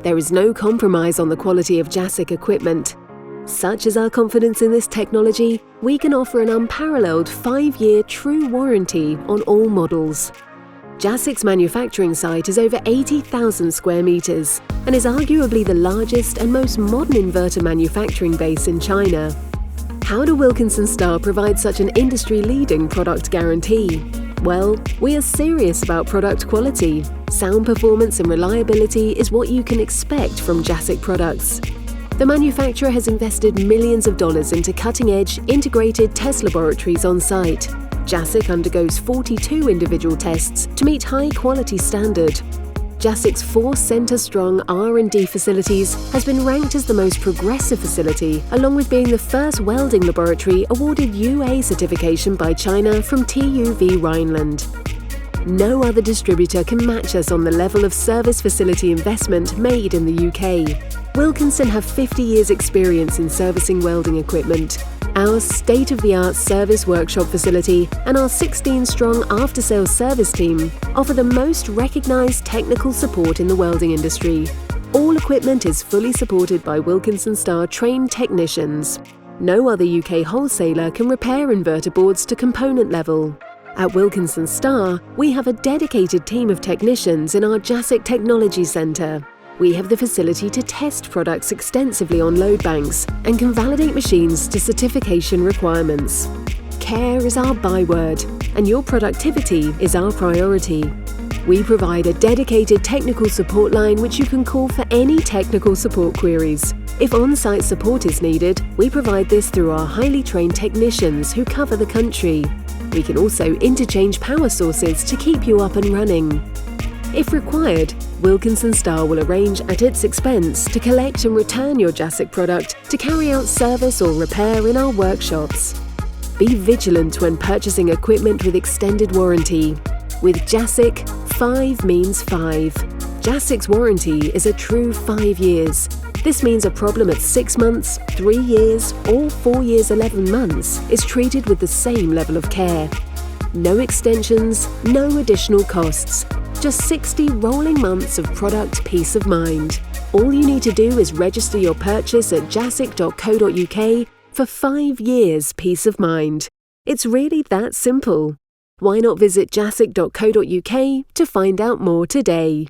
There is no compromise on the quality of Jasic equipment. Such is our confidence in this technology, we can offer an unparalleled 5-year true warranty on all models. Jasic's manufacturing site is over 80,000 square meters and is arguably the largest and most modern inverter manufacturing base in China. How do Wilkinson Star provide such an industry-leading product guarantee? Well, we are serious about product quality. Sound performance and reliability is what you can expect from Jasic products. The manufacturer has invested millions of dollars into cutting-edge, integrated test laboratories on site. Jasic undergoes 42 individual tests to meet high-quality standard. Jasic's 4 center-strong R&D facilities has been ranked as the most progressive facility, along with being the first welding laboratory awarded UA certification by China from TÜV Rheinland. No other distributor can match us on the level of service facility investment made in the UK. Wilkinson have 50 years' experience in servicing welding equipment. Our state-of-the-art service workshop facility and our 16-strong after-sales service team offer the most recognized technical support in the welding industry. All equipment is fully supported by Wilkinson Star trained technicians. No other UK wholesaler can repair inverter boards to component level. At Wilkinson Star, we have a dedicated team of technicians in our Jasic Technology Centre. We have the facility to test products extensively on load banks and can validate machines to certification requirements. Care is our byword, and your productivity is our priority. We provide a dedicated technical support line which you can call for any technical support queries. If on-site support is needed, we provide this through our highly trained technicians who cover the country. We can also interchange power sources to keep you up and running. If required, Wilkinson Star will arrange at its expense to collect and return your Jasic product to carry out service or repair in our workshops. Be vigilant when purchasing equipment with extended warranty. With Jasic, 5 means 5. Jasic's warranty is a true 5 years. This means a problem at 6 months, 3 years, or 4 years 11 months is treated with the same level of care. No extensions, no additional costs. Just 60 rolling months of product peace of mind. All you need to do is register your purchase at jasic.co.uk for 5 years peace of mind. It's really that simple. Why not visit jasic.co.uk to find out more today?